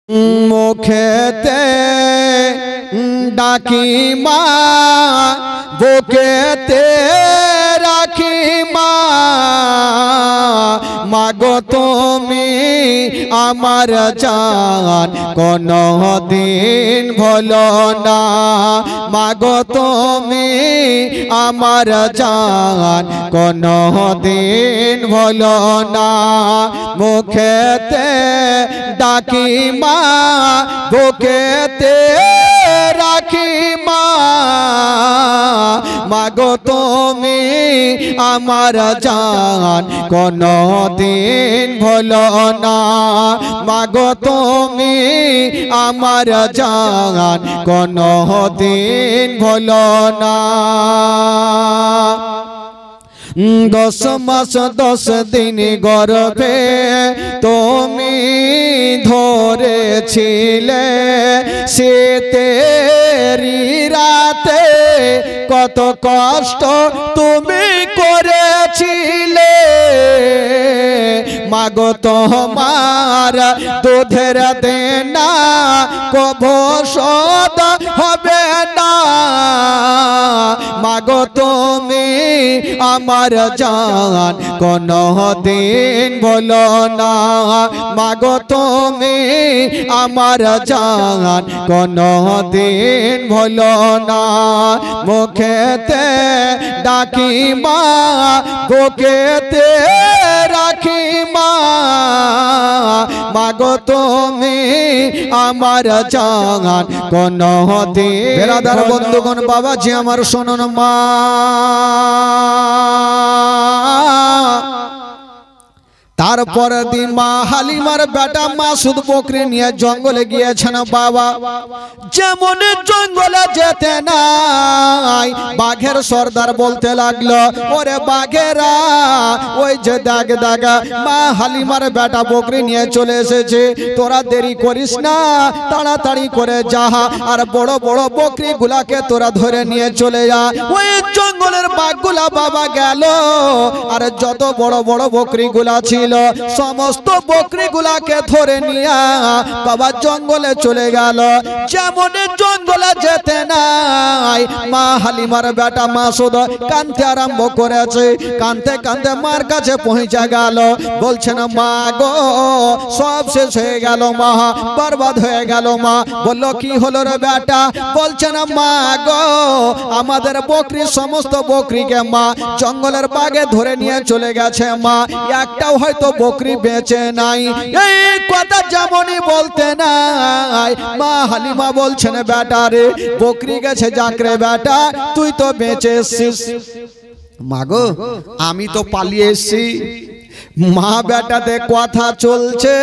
মুখেতে ডাকি মা, বুকেতে রাখি মা, মাগো তুমি আমার জান কোনো দিন ভুলো না, মাগো তুমি আমার জান কোনো দিন ভুলো না। মুখেতে ডাকি মা, বুকেতে রাখি মা, মাগো তুমি আমার জান কোনো দিন ভুলো না, মাগো তুমি আমার জান কোনো দিন ভুলো না। 10 মাস 10 দিন গর্ভে তুমি ধরেছিলে, শীতেরি রাতে কত কষ্ট তুমি করেছিলে, মাগো তোমার দুধের দেনা কভু শোধ হবে না, মাগো তুমি আমার জান কোনো দিন ভুলো না, মাগো তুমি আমার জান কোনো দিন ভুলো না। মুখেতে ডাকি মা, বুকেতে রাখি মা, মাগো তুমি আমার জান কোনো দিন। বেরাদার বন্ধুগণ, বাবাজি আমার শোনুন মা, তারপর দিন মা হালিমার বেটা মাসুদ বকরি নিয়ে জঙ্গলে গিয়েছেন বাবা। যেমন জঙ্গলে যেতে নাই, বাঘের সর্দার বলতে লাগলো, ওরে বাঘেরা ওই যে দাগ দাগা মা হালিমার বেটা বকরি নিয়ে চলে এসেছে, তোরা দেরি করিস না, তাড়াতাড়ি করে যা আর বড় বড় বকরি গুলাকে তোরা ধরে নিয়ে চলে যা। ওই জঙ্গলের বাঘগুলা বাবা গেল, আর যত বড় বড় বকরি গুলা ছিল সমস্ত বকরি গুলাকে ধরে নিয়ে বাবা জঙ্গলে চলে গেল। যেমন জঙ্গলে যেতে নাই, মা হালিমার বেটা মাসুদ কাঁদতে আরম্ভ করেছে, কাঁদতে কাঁদতে মার কাছে পৌঁছে গেল, বলছেন মা গো সব শেষ হয়ে গেল মা, বরবাদ হয়ে গেল মা। বলল কি হলো রে বেটা? বলছেন মা গো আমাদের বকরি সমস্ত বকরিকে মা জঙ্গলের বাগে ধরে নিয়ে চলে গেছে মা, একটাও হয়তো বকরি বেঁচে নাই। এই কথা যেমনই বলতে নাই, মা হালিমা বলছেন বেটা রে বকরি গেছে যাক রে বেটা, তুই তো বেঁচে এসছিস। মাগো আমি তো পালিয়ে এসছি। মা বেটাতে কথা চলছে,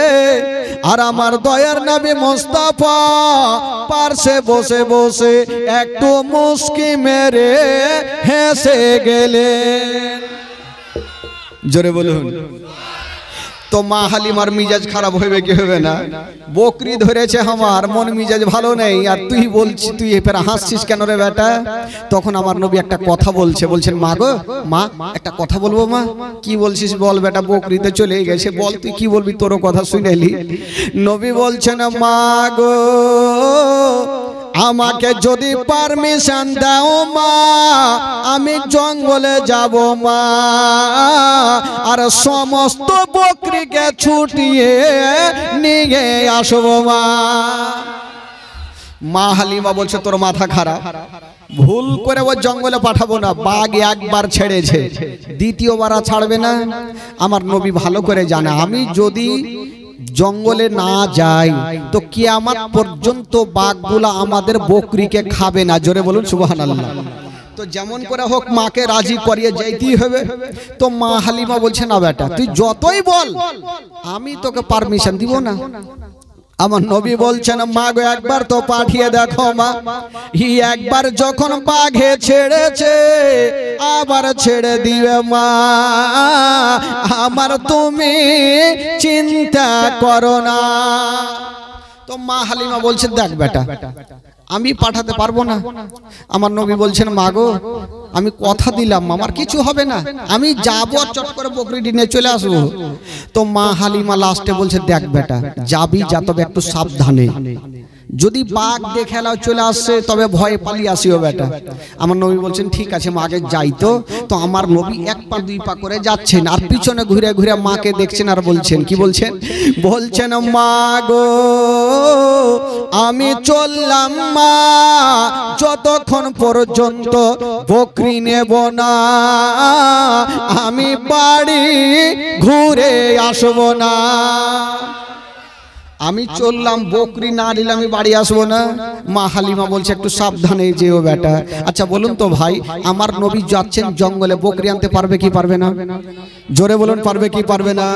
আর আমার দয়ার নবী মুস্তাফা পার্শ্বে বসে বসে একটু মুস্কি মেরে হেসে গেলেন। জোরে বলুন। তো মা হালিমার মিজাজ খারাপ হবে কি হবে না? বকরি ধরেছে আমার, মন মিজাজ ভালো নেই, আর তুই বলছিস, তুই এবার হাসছিস কেন রে বেটা? তখন আমার নবী একটা কথা বলছে, বলছেন মা গো মা একটা কথা বলবো মা। কি বলছিস বল বেটা, বকরিতে চলে গেছে, বল তুই কি বলবি, তোরও কথা শুনেলি। নবী বলছেন মা গো আমাকে যদি পারমিশন দাও মা, আমি জঙ্গলে যাব মা, আর সমস্ত বকরিকে ছুটিয়ে নিয়ে আসবো মা। মা হালিমা বলছে তোর মাথা খারাপ, ভুল করে ও জঙ্গলে পাঠাবো না, বাঘ একবার ছেড়েছে দ্বিতীয়বার আর ছাড়বে না। আমার নবী ভালো করে জানে আমি যদি জঙ্গলে না যাই তো কিয়ামত পর্যন্ত বাঘগুলা আমাদের বকরিকে খাবে না। জোরে বলুন সুবহানাল্লাহ। তো যেমন করে হোক মাকে রাজি করিয়ে যাইতেই হবে। তো মা হালিমা বলছে না বেটা তুই যতই বল আমি তোকে পারমিশন দিব না। আমার নবী বলছেন মা গো একবার তো পাঠিয়ে দেখো মা। একবার যখন বাঘে ছেড়েছে আবার ছেড়ে দিবে মা, আমার তুমি চিন্তা করো না। তো মা হালিমা বলছেন দেখ বেটা আমি পাঠাতে পারবো না। আমার নবী বলছেন মা গো আমি কথা দিলাম আমার কিছু হবে না, আমি যাবো চট করে বকরিটি নিয়ে চলে আসবো। তো মা হালিমা লাস্টে বলছে দেখ বেটা যাবি যা, তবে একটু সাবধানে, যদি বাঘ দেখে নাও চলে আসছে তবে ভয়ে পালিয়ে আসিও বেটা। আমার নবী বলছেন ঠিক আছে মা আগে যাই। তো আমার নবী এক পা দুই পা করে যাচ্ছেন আর পিছনে ঘুরে ঘুরে মাকে দেখছেন আর বলছেন কি বলছেন, বলছেন মা গো আমি চললাম মা, যতক্ষণ পর্যন্ত বকরি নেব না আমি বাড়ি ঘুরে আসবো না। আমি চললাম বকরি না নিলে আমি বাড়ি আসবো না। মা হালিমা বলছে একটু সাবধানে যেও বেটা। আচ্ছা বলুন তো ভাই, আমার নবী যাচ্ছেন জঙ্গলে, বকরি আনতে পারবে কি পারবে না? জোরে বলুন পারবে কি পারবে না?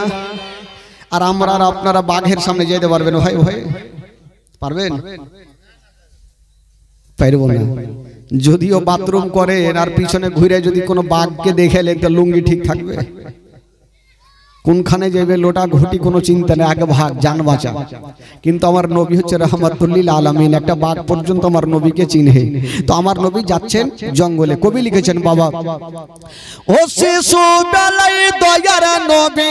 আর আমরা আর আপনারা বাঘের সামনে যেতে পারবেন ভাই? ভাই পারবেন? পারবো না। যদিও বাথরুম করেন আর পিছনে ঘুরে যদি কোনো বাঘকে দেখে তো লুঙ্গি ঠিক থাকবে? কোনখানে যাবে লোটা ঘটি কোনো চিন্তা নেই, আগে ভাগ জান বাঁচা। কিন্তু আমার নবী হচ্ছে রহমাতুল্লিল আলামিন, একটা বাঘ পর্যন্ত আমার নবীকে চিনহে। তো আমার নবী যাচ্ছেন জঙ্গলে। কবি লিখেছেন বাবা, ও শিশু বেলায় দয়ার নবী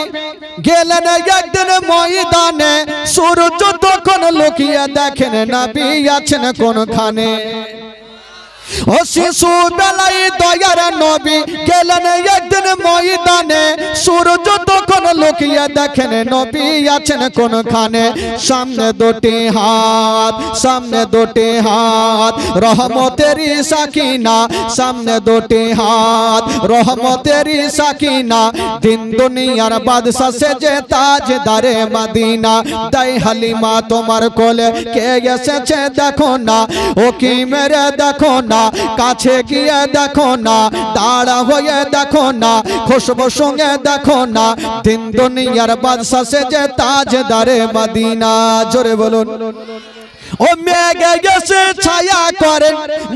গেলেন একদিন ময়দানে, সূর্য তখন লুকিয়ে দেখেন নবী আছেন কোনখানে। ও শিশু বেলায় দয়ার নবী গেলেন একদিন ময়দানে, সূর্য তখন লুকিয়ে দেখেন নবী আছেন কোনখানে। সামনে দুটি হাত, সামনে দুটি হাত রহমতেরই সাকিনা, সামনে দুটি হাত রহমতেরই সাকিনা। দিন দুনিয়ার বাদশা সেজে তাজদারে মদিনা, তাই হালিমা তোমার কোলে কে এসেছে দেখো না, ও কি মেরে দেখো না, কাছে গিয়ে দেখো না, দাঁড়া হয়ে দেখো না, খুশবু সঙ্গে দেখো না। দিন দুনিয়ার বাদশা সেজে তাজদারে মদিনা। জোরে বলুন। ও মেঘে গেছে ছায়া করেন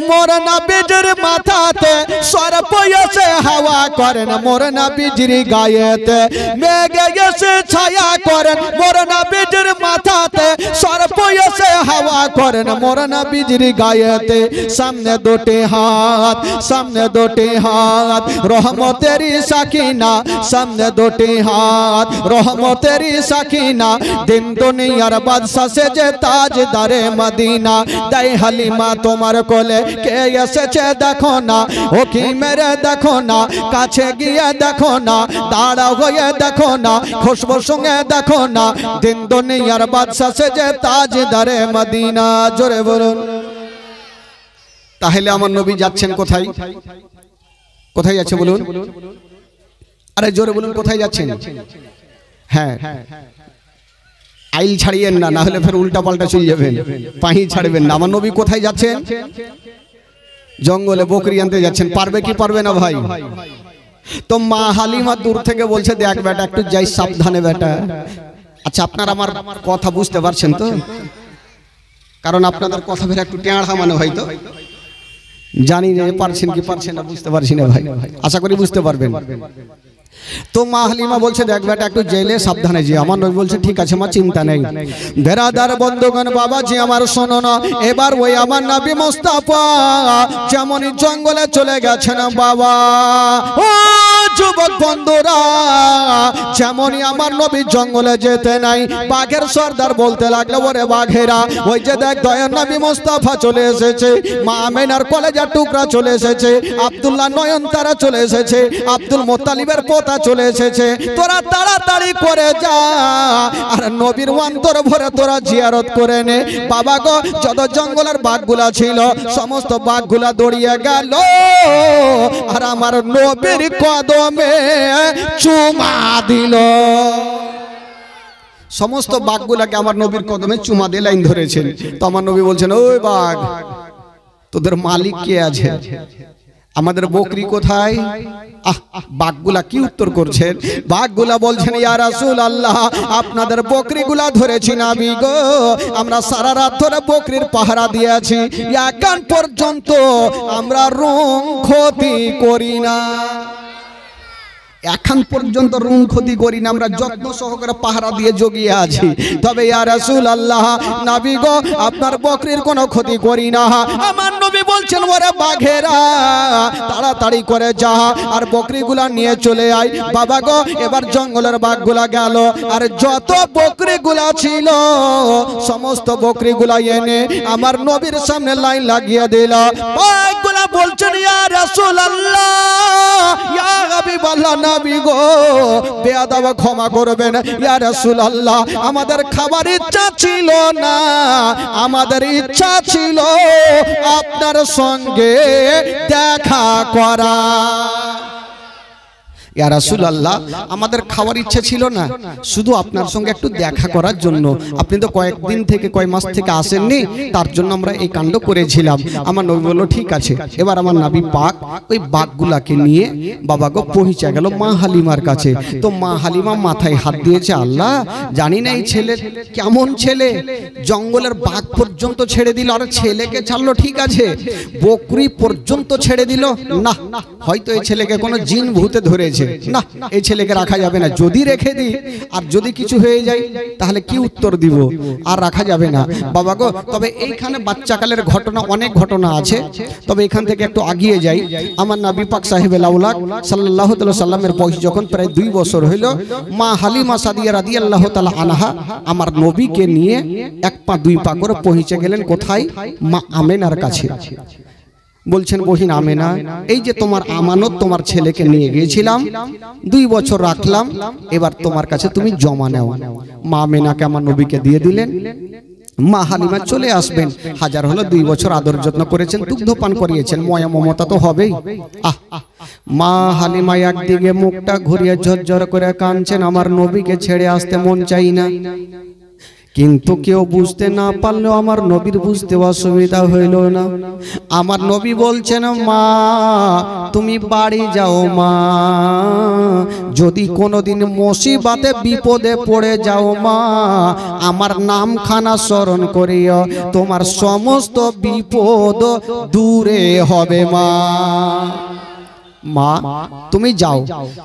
মোর নবীর মাথাতে, সর্প এসে হাওয়া করেন মোর নবীর গায়েতে। মেঘে গেছে ছায়া করেন মোর নবীর মাথাতে, সর্প এসে হাওয়া করেন মোর নবীর গায়েতে। সামনে দুটি হাত, সামনে দুটি হাত রহমতেরই সাকিনা, সামনে দুটি হাত রহমতেরই সাকিনা। দিন দুনিয়ার বাদশা সেজে তাজদারে মদিনা, তাই হালিমা তোমার কোলে কে এসেছে দেখো না, ও কি মেরে দেখো না, কাছে গিয়ে দেখো না, দাঁড়া হয়ে দেখো না, খুশবু সঙ্গে দেখো না। দিন দুনিয়ার বাদশা সেজে তাজদারে মদিনা। জোরে বলুন। তাহলে আমার নবী যাচ্ছেন কোথায়? কোথায় যাচ্ছে বলুন? আরে জোরে বলুন কোথায় যাচ্ছেন? হ্যাঁ আইল ছাড়িয়েন না, না হলে ফের উল্টা পাল্টা চলে যাবেন, পাহি ছাড়বেন না। আমার নবী কোথায় যাচ্ছেন? জঙ্গলে বকরি আনতে যাচ্ছেন। পারবে কি পারবে না ভাই? তো মা হালিমা দূর থেকে বলছে দেখ বেটা একটু যাই সাবধানে বেটা। আচ্ছা আপনারা আমার কথা বুঝতে পারছেন তো? কারণ আপনাদের কথা ফের একটু টেঁড়া মানে হয়তো, জানি না পারছেন কি পারছেন না, বুঝতে পারছি না ভাই, আশা করি বুঝতে পারবেন। তো মা হালিমা বলছে দেখ বেটা একটু জেলে সাবধানে যে। আমার নবী বলছে ঠিক আছে মা চিন্তা নেই। বেরাদার বন্ধুগণ বাবাজি আমার শোনো না, এবার ওই আমার নবী মুস্তাফা যেমনই জঙ্গলে চলে গেছেন বাবা, ও যুবক বন্ধুরা যেমনই আমার নবী জঙ্গলে যেতে নাই, বাঘের সর্দার বলতে লাগলো ওরে বাঘেরা ওই যে দেখ দয়ার নবী মুস্তাফা চলে এসেছে, মা আমেনার কলেজার টুকরা চলে এসেছে, আব্দুল্লাহ নয়নতারা চলে এসেছে, আব্দুল মুত্তালিবের পোতা চলে এসেছে, তোরা তাড়াতাড়ি করে যা আর নবীর অন্তর ভরে তোরা জিয়ারত করে নে। বাবা গো যত জঙ্গলের বাঘগুলা ছিল সমস্ত বাঘগুলা দৌড়িয়ে গেল আর আমার নবীর কদমে চুমা দিল। সমস্ত বাঘগুলাকে আমার নবীর কদমে চুমা দিয়ে লাইন ধরেছেন। তো আমার নবী বলছেন ওই বাঘ তোদের মালিক কে আছে? আমাদের বকরি কোথায়? বাঘগুলা কি উত্তর করছেন? বাঘগুলা বলছেন ইয়া রাসূলুল্লাহ আপনাদের বকরিগুলা ধরেছি নবী গো, আমরা সারা রাত ধরে বকরির পাহারা দিয়েছি, এখন পর্যন্ত আমরা রং ক্ষতি করি না। এখন পর্যন্ত রুম ক্ষতি করি না, আমরা যত্ন সহকারে পাহারা দিয়ে জগিয়ে আছি। তবে ইয়া রাসূলুল্লাহ, নবী গো, আপনার বকরির কোনো ক্ষতি করি না। আমার নবী বলছেন, ওরে বাঘেরা তাড়াতাড়ি করে যা আর বকরিগুলা নিয়ে চলে আয়। বাবা গো, এবার জঙ্গলের বাঘগুলা গেল, আর যত বকরিগুলা ছিল সমস্ত বকরিগুলা এনে আমার নবীর সামনে লাইন লাগিয়ে দিল। বাঘগুলা বলছেন, ইয়া রাসূলুল্লাহ, ইয়া হাবিবাল্লাহ, নবী গো, বেয়াদব ক্ষমা করবেন। ইয়া রাসূলুল্লাহ, আমাদের খাবার ইচ্ছা ছিল না, আমাদের ইচ্ছা ছিল আপনার সঙ্গে দেখা করা। ইয়া রাসূলুল্লাহ, আমাদের খাওয়ার ইচ্ছা ছিল না, শুধু আপনার সঙ্গে একটু দেখা করার জন্য। আপনি তো কয়েকদিন থেকে কয় মাস থেকে আসেননি, তার জন্য আমরা এই কাণ্ড করেছিলাম। আমার নবী বলল, ঠিক আছে। এবার আমার নবী পাক ওই বাঘগুলাকে নিয়ে বাবা গো পৌঁছে গেল মা হালিমার কাছে। তো মা হালিমা মাথায় হাত দিয়েছে, আল্লাহ, জানি না এই ছেলে কেমন ছেলে, জঙ্গলের বাঘ পর্যন্ত ছেড়ে দিল। আর ছেলেকে ছাড়লো ঠিক আছে, বকরি পর্যন্ত ছেড়ে দিল না, হয়তো এই ছেলেকে কোনো জিন ভূতে ধরেছে, না, এই ছেলেকে রাখা যাবে না। যদি রেখে দিই আর যদি কিছু হয়ে যায় তাহলে কি উত্তর দিব, আর রাখা যাবে না। বাবা গো, তবে এইখানে বাচ্চাকালের ঘটনা, অনেক ঘটনা আছে, তবে এখান থেকে একটু আগিয়ে যাই। আমার নবী পাক সাহেবেল আউলাদ সাল্লাল্লাহু আলাইহি সাল্লামের বয়স যখন প্রায় 2 বছর হইল, মা হালিমা সাদিয়া রাদিয়াল্লাহু তাআলা আনহা আমার নবীকে নিয়ে 1 পা 2 পা করে পৌঁছে গেলেন কোথায়? মা আমেনার কাছে। বলছেন, বহিন আমেনা, এই যে তোমার আমানত, তোমার ছেলেকে নিয়ে গিয়েছিলাম, 2 বছর রাখলাম, এবার তোমার কাছে তুমি জমা নাও। মা আমেনাকে আমার নবীকে দিয়ে দিলেন। মা হালিমা চলে আসবেন, হাজার হলো 2 বছর আদর যত্ন করেছেন, দুগ্ধ পান করিয়েছেন, ময়া মমতা তো হবেই। মা হালিমা একদিকে মুখটা ঘুরিয়ে ঝরঝর করে কাঁদছেন, আমার নবীকে ছেড়ে আসতে মন চাই না। কিন্তু কেউ বুঝতে না পারলেও আমার নবীর বুঝতে অসুবিধা হইল না। আমার নবী বলছেন, মা তুমি বাড়ি যাও মা, যদি কোনোদিন মুসিবতে বিপদে পড়ে যাও মা, আমার নামখানা স্মরণ করিও, তোমার সমস্ত বিপদ দূরে হবে মা। মা তুমি যাও,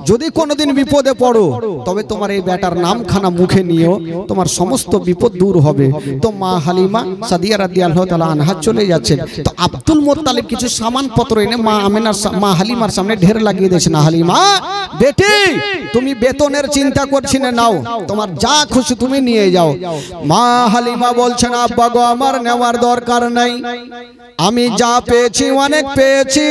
যদি কোনোদিন বিপদে পড়ো তবে তোমার এই বেটার নামখানা মুখে নিও, তোমার সমস্ত বিপদ দূর হবে। তো মা হালিমা সাদিয়া রাদিয়াল্লাহু তাআলা আনহা চলে যাচ্ছেন। তো আব্দুল মুত্তালিব কিছু সামানপত্র এনে মা আমেনার মা হালিমার সামনে ঢের লাগিয়ে দিয়েছেন। হালিমা বেটি, তুমি বেতনের চিন্তা করছি না, নাও, তোমার যা খুশি তুমি নিয়ে যাও। মা হালিমা বলছেন, আব্বা গো, আমার নেওয়ার দরকার নাই, আমি যা পেয়েছি অনেক পেয়েছি,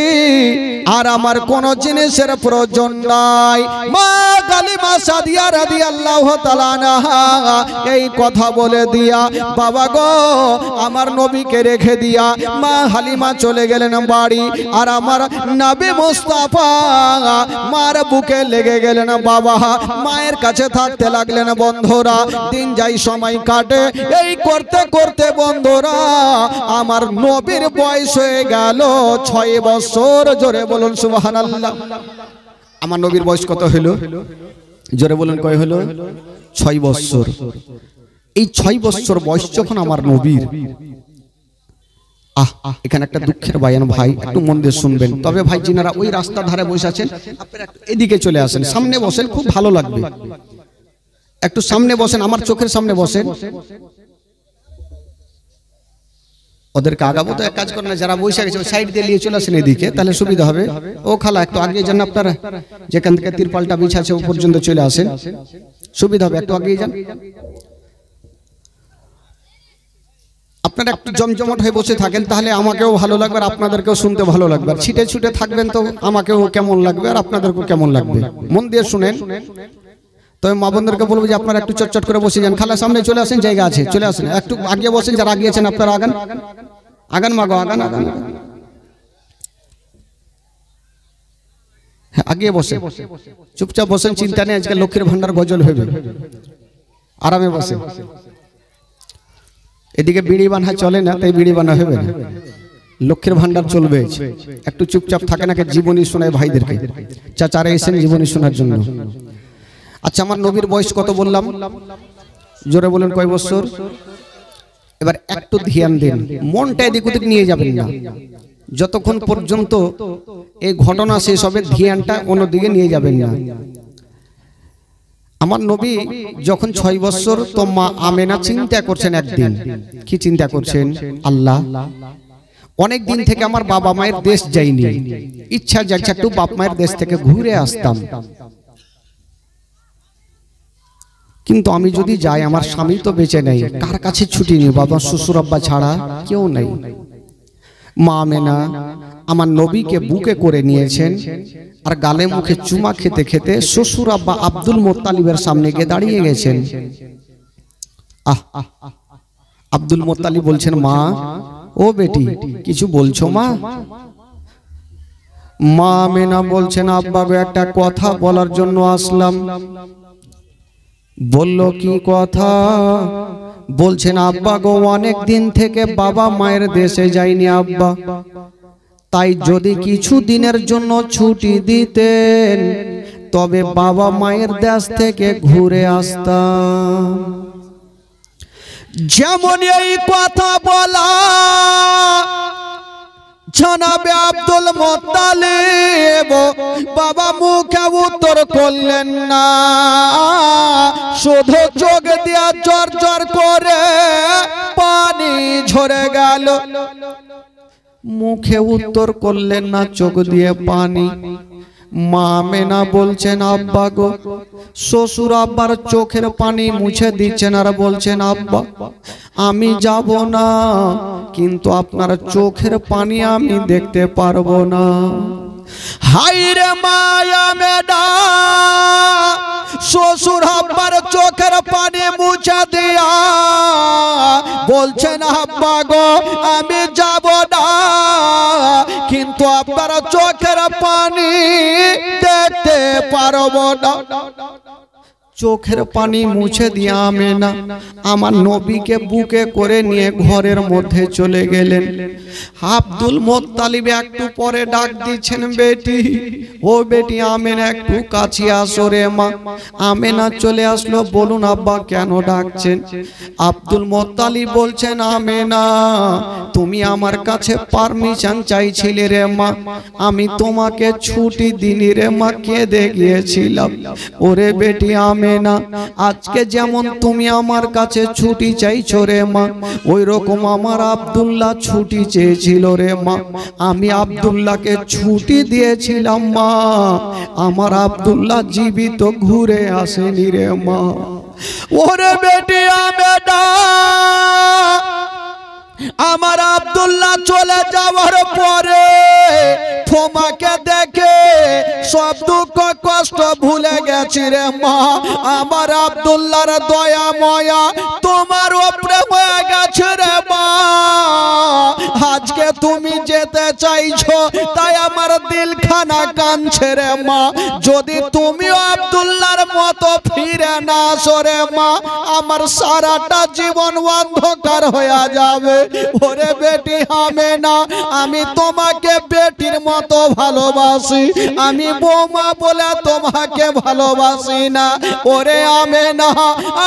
আর আমার কোনো জিনিসের প্রয়োজন নাই। মা হালিমা সাদিয়া রাদিয়াল্লাহু তাআলা আনহা এই কথা বলে দিয়া বাবা গো আমার নবীকে রেখে দিয়া মা হালিমা চলে গেলেন বাড়ি। আর আমার নবী মুস্তাফা মার বুকে লেগে গেলেন। বাবা মায়ের কাছে থাকতে লাগলেন। বন্ধুরা, দিন যাই সময় কাটে, এই করতে করতে বন্ধুরা আমার নবীর বয়স হয়ে গেল 6 বছর। জোরে বলুন সুবহানাল্লাহ। আমার নবীর বয়স কত হলো? জোরে বলুন, কয় হলো? 6 বছর। এই 6 বছর বয়স যখন আমার নবীর, এখানে একটা দুঃখের বায়ান ভাই, একটু মন দিয়ে শুনবেন। তবে ভাই যিনারা ওই রাস্তার ধারে বসে আছেন, আপনারা একটু এদিকে চলে আসেন, সামনে বসেন, খুব ভালো লাগবে। একটু সামনে বসেন, আমার চোখের সামনে বসেন। ওদেরকে আগাবো তো, এক কাজ করেন, যারা বসে গেছে সাইড দিয়ে নিয়ে চলে আসেন এদিকে, তাহলে সুবিধা হবে। ও খালা, একটু আগে যান, আপনারা যেখান থেকে তিরপালটা বিছাছে ও পর্যন্ত চলে আসেন, সুবিধা হবে, একটু আগে যান। আপনারা একটু জমজমাট হয়ে বসে থাকেন, তাহলে আমাকেও ভালো লাগবে আর আপনাদেরকেও শুনতে ভালো লাগবে। আর ছিটে ছুটে থাকবেন তো আমাকেও কেমন লাগবে আর আপনাদেরকেও কেমন লাগবে। মন দিয়ে শুনেন। তবে মা বোনদেরকে বলবো যে আপনারা একটু চটচট করে বসে যান। খালা সামনে চলে আসেন, জায়গা আছে, চলে আসেন। একটু আগে বসেন, যারা আগিয়েছেন আপনারা আগান, আগান মাগো, আগান আগান, আগে বসে চুপচাপ বসেন, চিন্তা নেই। আজকে লক্ষ্মীর ভান্ডার গজল হবে, আরামে বসে। এদিকে বিড়ি বানা চলে না, তাই বিড়ি বানা হবে না, লক্ষ্মীর ভান্ডার চলবে। একটু চুপচাপ থাকে না, জীবনী শোনায় ভাইদেরকে। চাচারা এসেন জীবনী শোনার জন্য। আচ্ছা, আমার নবীর বয়স কত বললাম? জোরে বলেন, কয় বছর? এবার একটু ধ্যান দেন, মনটা এদিক ওদিক নিয়ে যাবেন না। যতক্ষণ পর্যন্ত এই ঘটনা শেষ হবে ধ্যানটা অন্যদিকে নিয়ে যাবেন না। আমার নবী যখন 6 বছর, তো মা আমেনা চিন্তা করছেন একদিন। কি চিন্তা করছেন? আল্লাহ, অনেক দিন থেকে আমার বাবা মায়ের দেশ যাইনি, ইচ্ছা যাচ্ছে একটু বাপ মায়ের দেশ থেকে ঘুরে আসতাম, কিন্তু আমি যদি যাই আমার স্বামী তো বেঁচে নেই, কার কাছে ছুটি নিব? বাবা শ্বশুর আব্বা ছাড়া কেউ নেই। মা আমেনা আমার নবীকে বুকে করে নিয়েছেন আর গালে মুখে চুমা খেতে খেতে শ্বশুর আব্বা আব্দুল মোত্তালিবের সামনে গিয়ে দাঁড়িয়ে গেছেন। আব্দুল মোত্তালিব বলছেন, মা ও বেটি কিছু বলছো মা? মা আমেনা বলছেন, আব্বা গো একটা কথা বলার জন্য আসলাম। বলল, কি কথা? বলছেন, আব্বা গো অনেক দিন থেকে বাবা মায়ের দেশে যাইনি আব্বা, তাই যদি কিছু দিনের জন্য ছুটি দিতেন তবে বাবা মায়ের দেশ থেকে ঘুরে আসতাম। যেমন এই কথা বলা জনাবে আব্দুল মোত্তালিব বাবা মুখে উত্তর করলেন না, শুধু চোখ দিয়া জর জর করে পানি ঝরে গেল। মুখে উত্তর করলেন না, চোখ দিয়ে পানি। মা আমেনা বলছেন, আব্বা গো, শ্বশুর আব্বার চোখের পানি মুছে দিচ্ছেন আর বলছেন, আব্বা আমি যাব না, কিন্তু আপনার চোখের পানি আমি দেখতে পারবো না। হায়রে মা আমেনা, শ্বশুর আব্বার চোখের পানি মুছে দিয়া বলছেন, আব্বা গো আমি যাব না, কিন্তু আপনার চোখের পানি দেখতে পারবো না। চোখের পানি মুছে দিয়ে আমেনা আমার নবীকে বুকে করে নিয়ে ঘরের মধ্যে চলে গেলেন। আব্দুল মোত্তালিব একটু পরে ডাক দিচ্ছেন, বেটি ও বেটি আমেনা একটু কাছে আসো রে মা। আমেনা চলে আসলো। বলুন আব্বা কেন ডাকছেন? আব্দুল মোত্তালিব বলছেন, আমেনা তুমি আমার কাছে পারমিশন চাইছিলে রে মা, আমি তোমাকে ছুটি দিনি রে মা, কেঁদে গিয়েছিলাম। ওরে বেটি আমেনা, আজকে যেমন তুমি আমার কাছে ছুটি চাইছো রে মা, ওই রকম আমার আব্দুল্লাহ ছুটি চেয়েছিল রে মা, আমি আব্দুল্লাহকে ছুটি দিয়েছিলাম মা, আমার আব্দুল্লাহ জীবিত ঘুরে আসেনি রে মা। ওরে বেটি আমেনা, আমার আব্দুল্লাহ চলে যাওয়ার পরে তোমাকে দেখে সব দুঃখ কষ্ট ভুলে গেছি রে মা, আমার আব্দুল্লাহর দয়া ময়া তোমার উপরে হয়ে গেছে রে মা। আজকে তুমি যেতে চাইছো তাই আমার দিলখানা কাঁদছে রে মা, যদি তুমি আব্দুল্লাহর মতো ফিরে না আসো রে মা, আমার সারাটা জীবন অন্ধকার হয়ে যাবে। ওরে বেটি আমেনা, আমি তোমাকে বেটির মতো ভালোবাসি, আমি বৌমা বলে তোমাকে ভালোবাসি না। ওরে আমেনা,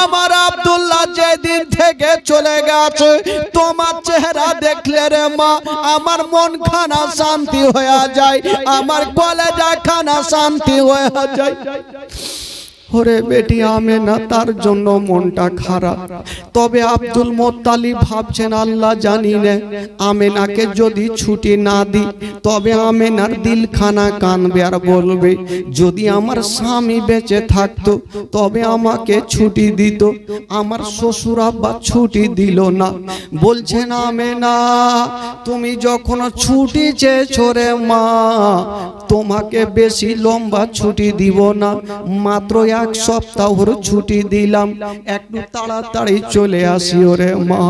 আমার আব্দুল্লাহ যেদিন থেকে চলে গেছে তোমার চেহারা দেখলে রে মা আমার মন খানা শান্তি হয়ে যায়, আমার কলেজা খানা শান্তি হয়ে যায়। ওরে বেটি আমেনা তার জন্য মনটা খারাপ। তবে আব্দুল মোত্তালিব ভাবছেন, আল্লাহ জানি না আমেনাকে যদি ছুটি না দিই তবে আমেনার দিলখানা কানবে আর বলবে, যদি আমার স্বামী বেঁচে থাকতো তবে আমাকে ছুটি দিত, আমার শ্বশুর আব্বা ছুটি দিল না। বলছেন, আমেনা তুমি যখন ছুটি চেয়েছো রে মা, তোমাকে বেশি লম্বা ছুটি দিব না, মাত্র 1 সপ্তাহর ছুটি দিলাম, একটু তাড়াতাড়ি চলে আসি ওরে মা।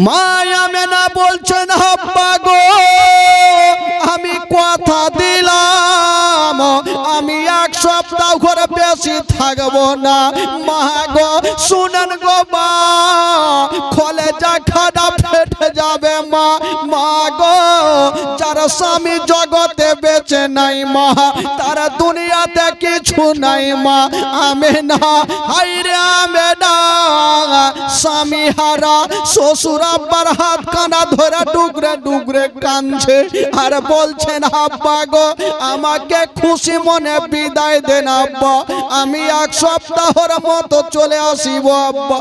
মা আমেনা বলছেন, আব্বা গো আমি কথা দিলাম আমি 1 সপ্তাহ করে বেশি থাকবো না। মা গো শুনেন গো মা, কলেজা খানা ফেটে যাবে মা, মা গো যারা স্বামী জগতে বেঁচে নাই মা, তার দুনিয়াতে কিছু নাই মা। আমেনা হায়রে আমেনা স্বামী হারা শ্বশুর আব্বার হাত কানা ধরে ডুগরে ডুগরে কাঁদছে আর বলছেন আব্বা গো আমাকে খুশি মনে বিদায় দেন আব্বা, আমি এক সপ্তাহের মতো চলে আসিব আব্বা।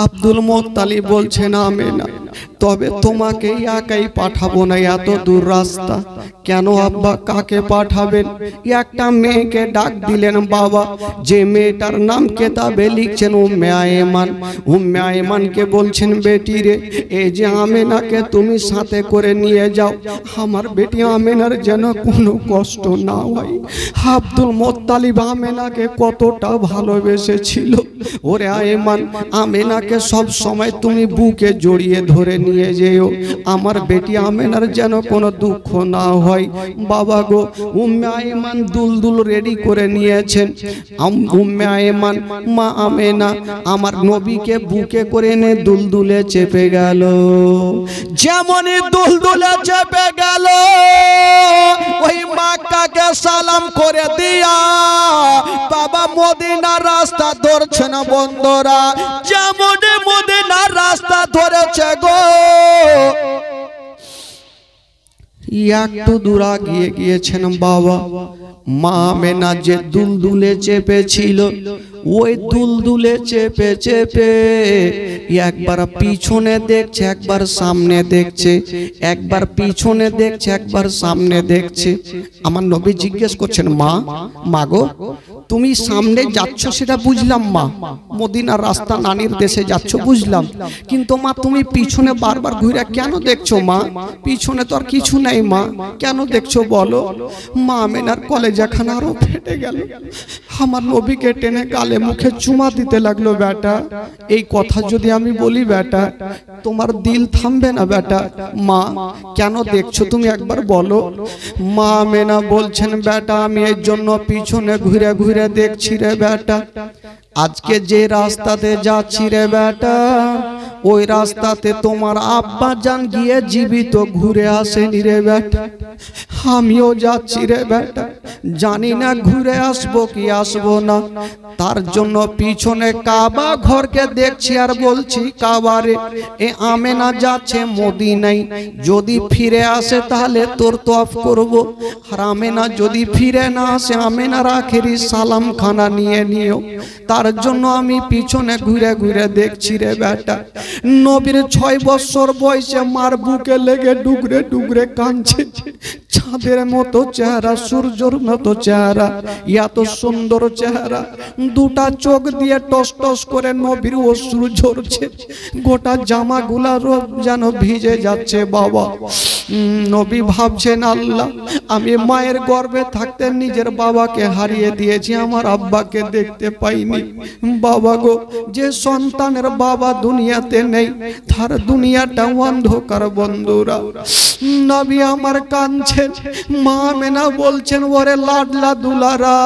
আব্দুল মুত্তালিব বলছেন আমেনা তবে তোমাকে একাই পাঠাবো না, এত দূর রাস্তা। কেন আব্বা, কাকে পাঠাবেন? একটা মেয়েকে ডাক দিলেন বাবা, যে মেয়েটার নাম কেতাবে লিখছেন উম্মে আয়মান। উম্মে আয়মানকে বলছেন বেটি রে, এই যে আমেনাকে তুমি সাথে করে নিয়ে যাও, আমার বেটি আমেনার যেন কোনো কষ্ট না হয়। আব্দুল মুত্তালিব আমেনাকে কতটা ভালোবেসেছিল। ওরে আয়মান, আমেনাকে সব সময় তুমি বুকে জড়িয়ে ধরে নিয়ে যেও, আমার বেটি আমেনার যেন কোনো দুঃখ না হয়। বাবা গো, উম্মে আয়মান দুলদুল রেডি করে নিয়েছেন। উম্মে আয়মান মা আমেনা আমার নবীকে বুকে করে এনে দুলদুলে চেপে গেল। যেমনই দুলদুলে চেপে গেল, ওই মক্কাকে সালাম করে দিয়া বাবা মদিনার রাস্তা ধরছেন বন্ধুরা। যেমন মদিনার রাস্তা ধরেছে গো, একটু দূর গিয়ে গিয়েছেন বাবা। মা আমেনা যে দুলদুলে চেপেছিল, ওই দুলদুলে চেপে চেপে একবার পিছনে দেখছে, একবার সামনে দেখছে, একবার পিছনে দেখছে, একবার সামনে দেখছে। আমার নবী জিজ্ঞেস করছেন মা, মাগো তুমি সামনে যাচ্ছ সেটা বুঝলাম মা, মদিনার রাস্তা নানির দেশে যাচ্ছ বুঝলাম, কিন্তু মা তুমি পিছনে বারবার ঘুরে কেন দেখছো মা? পিছনে তো আর কিছু নাই মা, কেন দেখছো বলো? মা আমেনার কলেজাখানা আরো ফেটে গেল। আমার নবীকে টেনে গালে মুখে চুমা দিতে লাগলো। বেটা, এই কথা যদি আমি বলি বেটা, তোমার দিল থামবে না বেটা। মা কেন দেখছো তুমি একবার বলো। মা আমেনা বলছেন বেটা আমি এর জন্য পিছনে ঘুরে ঘুরে দেখছি রে বেটা, আজকে যে রাস্তাতে যাচ্ছি রে বেটা, ওই রাস্তাতে তোমার আব্বা জান গিয়ে জীবিত ঘুরে আসেনি রে বেটা, আমিও যাচ্ছি রে বেটা, জানি না ঘুরে আসবো কি আসবো না। তার জন্য পিছনে কাবা ঘরকে দেখছি আর বলছি কাবারে এ আমেনা যাচ্ছে মদিনায়, যদি ফিরে আসে তাহলে তোর তওয়াফ করব, আর আমেনা যদি ফিরে না আসে আমেনার আখেরি সালাম খানা নিয়ে নিও। তার জন্য আমি পিছনে ঘুরে ঘুরে দেখছি রে বেটা। নবীর 6 বছর বয়সে মার বুকে লেগে ডুগরে ডুগরে কাঁদছে। চাঁদের মতো চেহারা, সূর্যের মতো চেহারা, এত সুন্দর চেহারা, দুটা চোখ দিয়ে টস টস করে নবীর অশ্রু ঝরছে, গোটা জামাগুলা যেন ভিজে যাচ্ছে বাবা। নবী ভাবছেন আল্লাহ আমি মায়ের গর্ভে থাকতে নিজের বাবাকে হারিয়ে দিয়েছি, আমার আব্বাকে দেখতে পাইনি। বাবা গো, যে সন্তানের বাবা দুনিয়াতে নেই তার দুনিয়াটা অন্ধকার বন্ধুরা। নবী আমার কাঁদছেন। মা আমেনা বলছেন ওরে লাডলা দুলারা,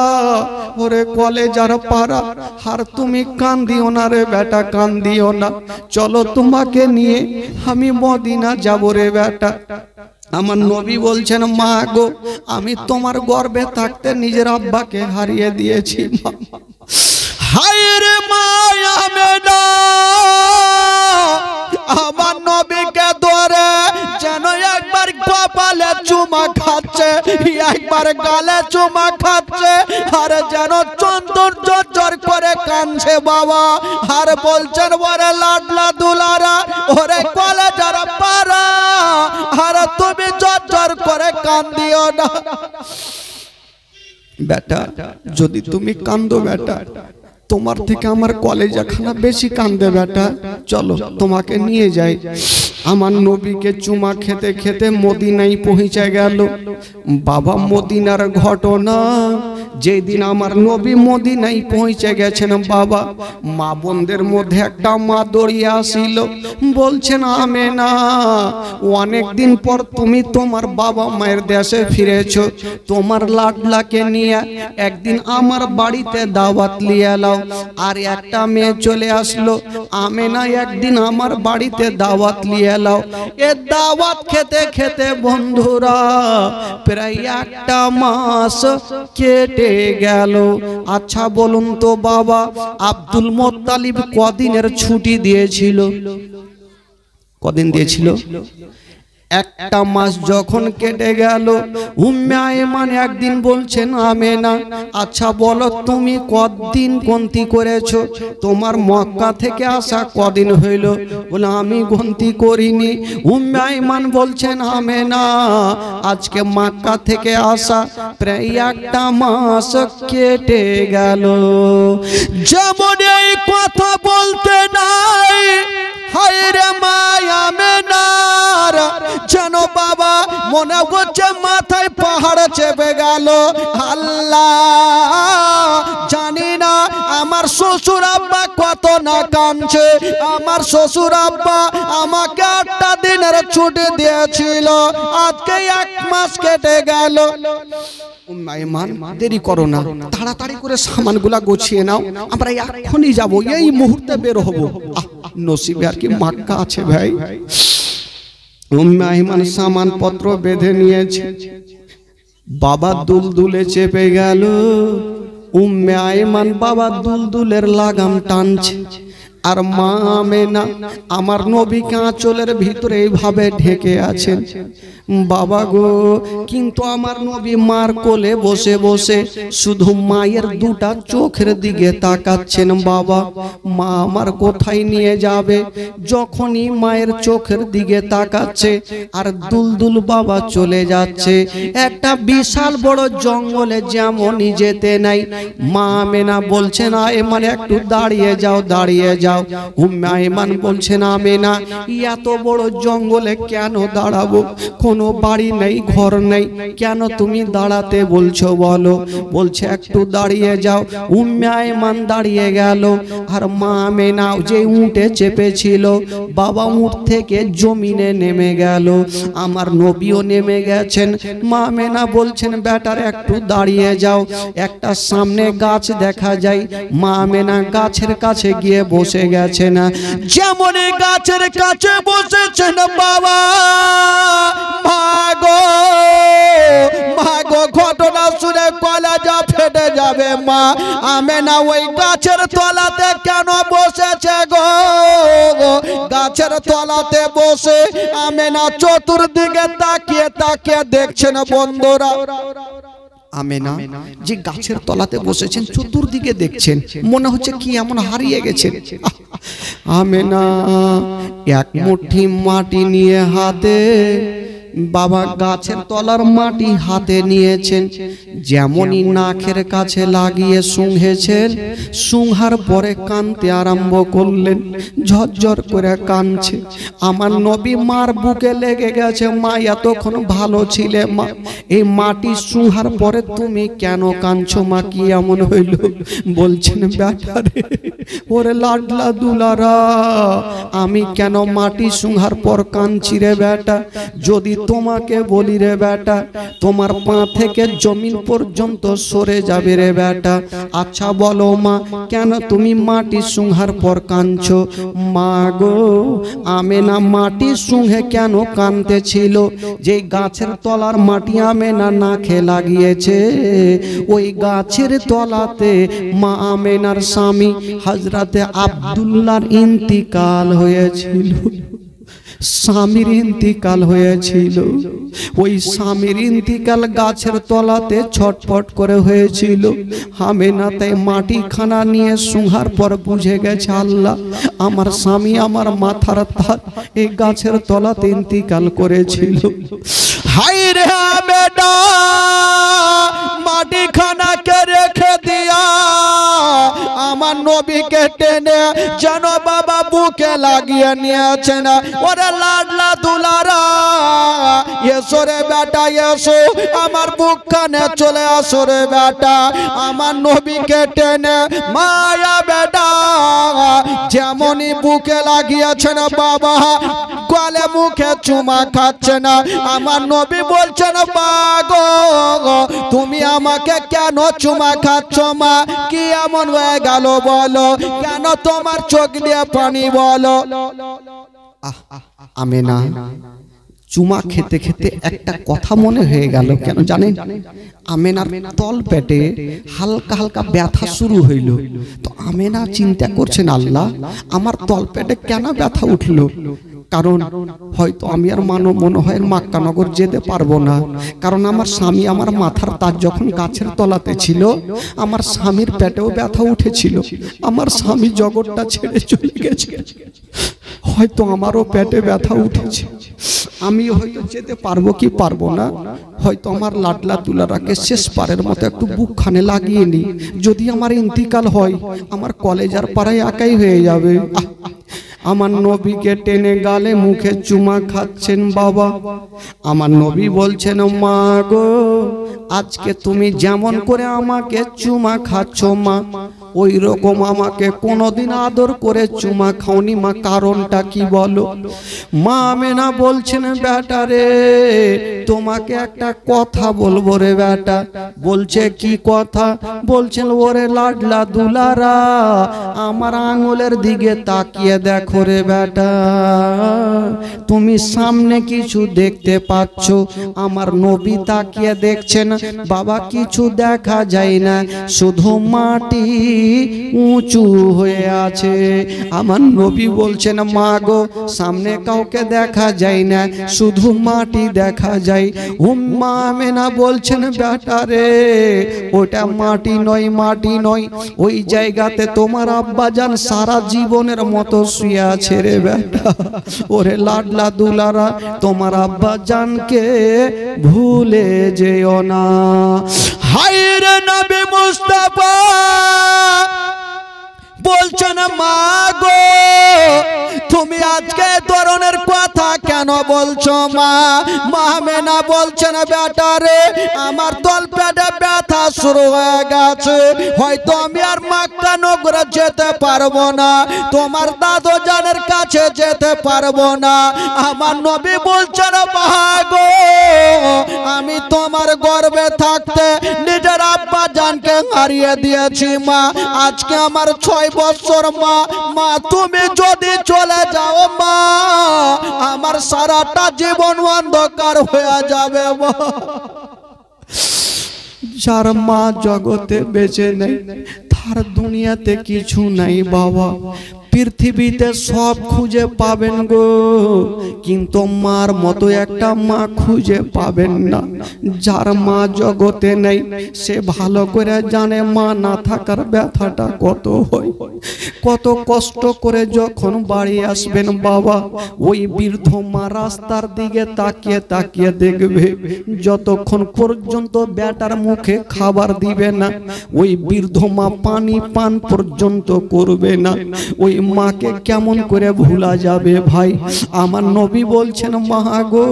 ওরে কলেজার পাড়া, আর তুমি কান্দিও না রে বেটা, কান্দিও না, চলো তোমাকে নিয়ে আমি মদিনা যাব রে বেটা। আমার নবী বলছেন মা গো, আমি তোমার গর্ভে থাকতে নিজের আব্বাকে হারিয়ে দিয়েছি। হায় রে মা আমেনা, আমার নবীকে ধরে যেন একবার কপালে চুমা খাচ্ছে, একবার গালে চুমা খাচ্ছে, আর যেন চন্দন জর্জর করে কাঁদছে বাবা। আর বলছেন ওরে লাডলা দুলারা, ওরে কলেজার পাড়া, আর তুমি জর্জর করে কান্দিও না বেটা। যদি তুমি কান্দো বেটা, তোমার থেকে আমার কলেজাখানা বেশি কান্দে বেটা, চলো তোমাকে নিয়ে যাই। আমার নবীকে চুমা খেতে খেতে মদিনায় পৌঁছে গেল বাবা। মদিনার ঘটনা, যেদিন আমার নবী মদিনায় পৌঁছে গেছেন বাবা, মা বোনদের মধ্যে একটা মা দৌড়িয়ে আসিল, বলছেন আমেনা অনেকদিন পর তুমি তোমার বাবা মায়ের দেশে ফিরেছো, তোমার লাডলাকে নিয়ে একদিন আমার বাড়িতে দাওয়াত লিয়ে এলাও এলাও। আর একটা মেয়ে চলে আসলো, আমেনা একদিন আমার বাড়িতে দাওয়াত নিয়ে এলাও। এ দাওয়াত খেতে খেতে বন্ধুরা প্রায় একটা মাস কেটে গেল। আচ্ছা বলুন তো বাবা, আব্দুল মুত্তালিব কদিনের ছুটি দিয়েছিল? কদিন দিয়েছিল? একটা মাস যখন কেটে গেল, উম্মে আয়মান একদিন বলছেন, আমেনা আচ্ছা বলো তুমি কতদিন গন্তি করেছো? তোমার মক্কা থেকে আসা কদিন হইল? বলে আমি গন্তি করিনি। উম্মে আয়মান বলছেন, আমেনা আজকে মক্কা থেকে আসা প্রায় একটা মাস কেটে গেল। যেমন এই কথা বলতে নাই, হায় রে মা আমেনার যেন বাবা মনে হচ্ছে মাথায় পাহাড় চেপে গেল। আল্লাহ জানি না আমার শ্বশুর আব্বা কত না কাঁদছে। আমার শ্বশুর আব্বা আমাকে 8টা দিনের ছুটি দিয়েছিল, আজকে 1 মাস কেটে গেল। দেরি করো না, তাড়াতাড়ি করে সামানগুলা গুছিয়ে নাও, আমরা এখনই যাবো, এই মুহূর্তে বের হবো। নসিবে আর কি মক্কা আছে ভাই। উম্মে আইমান সামান পত্র বেঁধে নিয়েছে, বাবা দুলদুলে চেপে গেল। উম্মে আইমান বাবা দুলদুলের লাগাম টানছে, আর মা আমেনা আমার নবীকে আঁচলের ভিতরে এইভাবে ঢেকে আছেন। বাবা গো, কিন্তু আমার নবী মার কোলে বসে বসে শুধু মায়ের 2টা চোখের দিকে তাকাচ্ছেন। বাবা মা আমার কোথায় নিয়ে যাবে? যখনই মায়ের চোখের দিকে তাকাচ্ছে আর দুলদুল বাবা চলে যাচ্ছে একটা বিশাল বড় জঙ্গলে, যেমনই যেতে নাই। মা আমেনা বলছেন, আয়মান একটু দাঁড়িয়ে যাও, দাঁড়িয়ে যাও। উম্মে আয়মান বলছেন, আমেনা এত বড় জঙ্গলে কেন দাঁড়াবো? কোনো বাড়ি নেই, ঘর নেই, কেন তুমি দাঁড়াতে বলছো বলো? বলছে একটু দাঁড়িয়ে যাও। উম্মে আয়মান দাঁড়িয়ে গেল, আর মা আমেনা যে উঠে চেপেছিল বাবা উঠ থেকে জমিনে নেমে গেল। আমার নবীও নেমে গেছেন। মা আমেনা বলছেন, বেটার একটু দাঁড়িয়ে যাও। একটা সামনে গাছ দেখা যায়, মা আমেনা গাছের কাছে গিয়ে বসে গেছেন। যেমন গাছের কাছে বসেছেন বাবা, মাগো মাগো ঘটনা শুনে কলেজা ফেটে যাবে। মা আমেনা ওই গাছের তলাতে কেন বসেছে গো? গাছের তলাতে বসে আমেনা চতুর্দিকে তাকিয়ে তাকিয়ে দেখছেন বন্ধুরা। আমেনা যে গাছের তলাতে বসেছেন চতুর্দিকে দেখছেন, মনে হচ্ছে কি এমন হারিয়ে গেছেন। আমেনা এক মুঠি মাটি নিয়ে হাতে, বাবা গাছের তলার মাটি হাতে নিয়েছেন, যেমনই নাকের কাছে লাগিয়ে শুংহেছেন, শুংহার পরে কাঁদতে আরম্ভ করলেন, ঝরঝর করে কাঁদছে। আমার নবী মার বুকে লেগে গেছে, মা এতক্ষণ ভালো ছিলে মা, এই মাটি শুংহার পরে তুমি কেন কাঁদছো মা? কি এমন হইল? বলছেন, ব্যাটারে ওরে লাডলা দুলারা, আমি কেন মাটি শুংহার পর কাঁদছি রে বেটা? যদি তোমাকে বলি রে বেটা, তোমার পা থেকে জমিন পর্যন্ত সরে যাবে রে বেটা। আচ্ছা বলো মা, কেন তুমি মাটি শুংহার পর কাঁদছো? মা গো, আমেনা মাটি শুংহে কেন কাঁদতেছিল? যে গাছের তলার মাটি আমেনা নাকে লাগিয়েছে, ওই গাছের তলাতে মা আমেনার স্বামী হযরতে আব্দুল্লাহর ইন্তিকাল হয়েছিল। স্বামীর ইন্তিকাল হয়েছিল, ওই স্বামীর ইন্তিকাল গাছের তলাতে ছটফট করে হয়েছিল। আমেনা তাই মাটি খানা নিয়ে শুংহার পর বুঝে গেছে, আল্লাহ আমার স্বামী আমার মাথার তার এই গাছের তলাতে ইন্তিকাল করেছিল। হায় রে আমেনা, মাটি খানাকে রেখে দিয়া আমার নবীকে টেনে যেন বাবা বুকে লাগিয়ে নিয়েছেন। ওরে লাডলা দুলারা এসো রে বেটা এসো, আমার বুকখানে চলে আসো রে বেটা, আমার নবীকে টেনে মায়া বেটা যেমনই বুকে লাগিয়েছেন বাবা, গলে মুখে চুমা খাচ্ছে না। আমার নবী বলছেন বাগো তুমি আমাকে কেন চুমা খাচ্ছ মা, কি এমন হয়ে গেল বলো, কেন তোমার চোখ দিয়ে পানি বলো। আমেনা চুমা খেতে খেতে একটা কথা মনে হয়ে গেল, কেন জানেন? আমেনার তল পেটে হালকা হালকা ব্যথা শুরু হইল। তো আমেনা চিন্তা করছেন আল্লাহ আমার তল পেটে কেন ব্যথা উঠলো, কারণ হয়তো আমি আর মনে হয় মক্কানগর যেতে পারবো না, কারণ আমার স্বামী আমার মাথার তাজ যখন গাছের তলাতে ছিল আমার স্বামীর পেটেও ব্যথা উঠেছিল, আমার স্বামী জগৎটা ছেড়ে চলে গেছে, হয়তো আমারও পেটে ব্যথা উঠেছে, আমি হয়তো যেতে পারবো কি পারবো না, হয়তো আমার লাডলা দুলারাকে শেষবারের মতো একটু বুকখানে লাগিয়ে নি, যদি আমার ইন্তিকাল হয় আমার কলেজার পাড়ায় একাই হয়ে যাবে। আমার নবীকে টেনে গালে মুখে চুমা খাচ্ছেন বাবা। আমার নবী বলছেন মা গো আজকে তুমি যেমন করে আমাকে চুমা খাচ্ছ মা, ওই রকম আমাকে কোনোদিন আদর করে চুমা খাওনি মা, কারণটা কি বলো? মা আমেনা বলছেন বেটা রে তোমাকে একটা কথা বলবো রে বেটা। বলছে কি কথা? বলছেন ওরে লাডলা দুলারা আমার আঙুলের দিকে তাকিয়ে দেখো রে বেটা, তুমি সামনে কিছু দেখতে পাচ্ছ? আমার নবী তাকিয়ে দেখছেন বাবা কিছু দেখা যায় না, শুধু মাটি উঁচু হয়ে আছে। আমার নবী বলছেন মা গো সামনে কাউকে দেখা যায় না, শুধু মাটি দেখা যায়। উম্মা আমেনা বলছেন বেটা রে ওটা মাটি নয়, মাটি নয়, ওই জায়গাতে তোমার আব্বাজান সারা জীবনের মতো শুয়ে আছে রে বেটা। ওরে লাডলা দুলারা তোমার আব্বাজানকে ভুলে যেও না। হায় রে নবী মুস্তাফা বলছেন মা গো তুমি আজকে ধরনের কথা কেন বলছো মা? মা আমেনা বলছেন বেটা রে আমার তল পেটে ব্যথা শুরু হয়ে গেছে, হয়তো আমি আর মক্কা নগরে যেতে পারবো না, তোমার দাদু জানের কাছে যেতে পারবো না। আমার নবী বলছেন মা গো আমি তোমার গর্ভে থাকতে নিজের আব্বা জানকে হারিয়ে দিয়েছি মা, আজকে আমার 6 বছর মা। মা তুমি যদি চলে যাও মা আমার সারাটা জীবন অন্ধকার হয়ে যাবে মা। যার মা জগতে বেঁচে নেই তার দুনিয়াতে কিছু নাই বাবা, পৃথিবীতে সব খুঁজে পাবেন গো কিন্তু মার মতো একটা মা খুঁজে পাবেন না। যার মা জগতে নেই সে ভালো করে জানে মা না থাকার ব্যথাটা কত হয়। কত কষ্ট করে যখন বাড়ি আসবেন বাবা ওই বৃদ্ধ মা রাস্তার দিকে তাকিয়ে তাকিয়ে দেখবে, যতক্ষণ পর্যন্ত বেটার মুখে খাবার দিবে না ওই বৃদ্ধ মা পানি পান পর্যন্ত করবে না। ওই মাকে কেমন করে ভুলা যাবে ভাই? আমার নবী বলছেন মা গো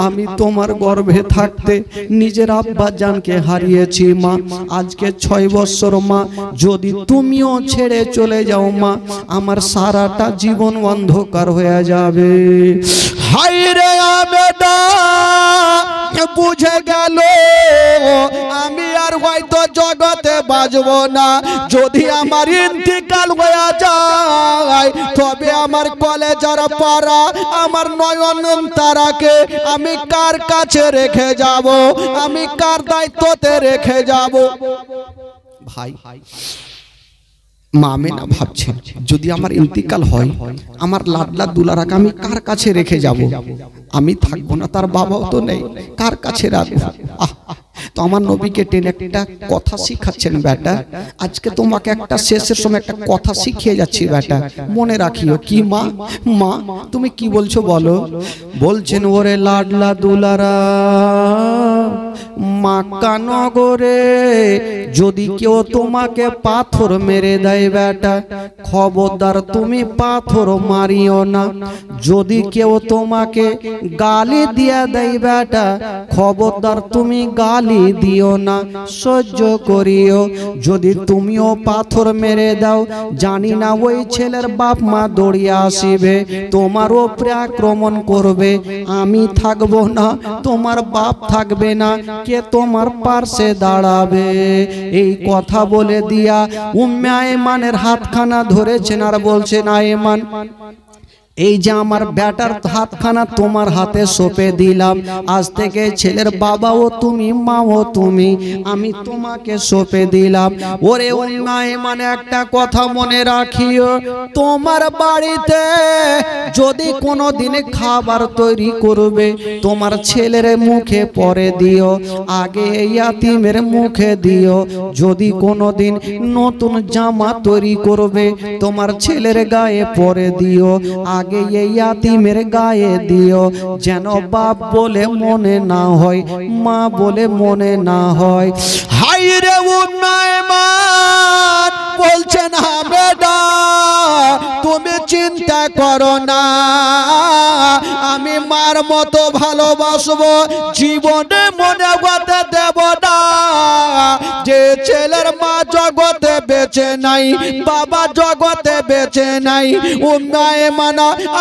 আমি তোমার গর্ভে থাকতে নিজের আব্বা জানকে হারিয়েছি মা, আজকে 6 বছর মা, যদি তুমিও ছেড়ে চলে যাও মা আমার সারাটা জীবন অন্ধকার হয়ে যাবে। হায় রে আমেনা বুঝে গেল আমি আর হয়তো জগতে বাঁচবো না, যদি আমার ইন্তিকাল হয়ে যায় তবে আমার কলেজার পাড়া আমার নয়ন তারাকে আমি কার কাছে রেখে যাব, আমি কার দায়িত্বতে রেখে যাব? ভাই মা আমেনা ভাবছেন যদি আমার ইন্তিকাল হয় আমার লাডলা দুলারাকে আমি কার কাছে রেখে যাব? আমি থাকবো না, তার বাবাও তো নেই, কার কাছে রাখবো? তো আমার নবীকে টেনে একটা কথা শিখাচ্ছেন, বেটা আজকে তোমাকে একটা শেষের সময় একটা কথা শিখিয়ে যাচ্ছি বেটা, মনে রাখিও। কি মা? মা তুমি কি বলছো বলো? বলছেন ওরে লাডলা দুলারা, মক্কা নগরে যদি কেউ তোমাকে পাথর মেরে দেয় বেটা, খবরদার তুমি পাথর মারিও না। যদি কেউ তোমাকে গালি দিয়া দেয় বেটা, খবরদার তুমি গালি দিও না, সহ্য করিও। যদি তুমিও পাথর মেরে দাও, জানি না ওই ছেলের বাপ মা দৌড়িয়ে আসিবে, তোমার উপরে আক্রমণ করবে, আমি থাকবো না, তোমার বাপ থাকবে না, কে তোমার পাশে দাঁড়াবে? এই কথা বলে দিয়া উম্মে আয়মানের হাতখানা ধরেছেন আর বলছেন, আয়মান এই যে আমার বেটার হাতখানা তোমার হাতে সঁপে দিলাম, আজ থেকে ছেলের বাবাও তুমি, মাও তুমি, আমি তোমাকে সঁপে দিলাম। ওরে অন্যায় মানে একটা কথা মনে রাখিও, তোমার বাড়িতে যদি কোনো দিনে খাবার তৈরি করবে, তোমার ছেলের মুখে পরে দিও, আগে এই ইয়াতিমের মুখে দিও। যদি কোনো দিন নতুন জামা তৈরি করবে, তোমার ছেলের গায়ে পরে দিও, আগে এই ইয়াতিমের গায়ে দিও, যেন বাপ বলে মনে না হয়, মা বলে মনে না হয়। হাই রে উন্নয়ন বলছে না বেটা, তুমি চিন্তা করো না, আমি মার মতো ভালোবাসবো, জীবনে মনে করতে দেব না। যে ছেলের মা জগতে বেঁচে নাই, বাবা জগতে বেঁচে নাই, উন্নয়ন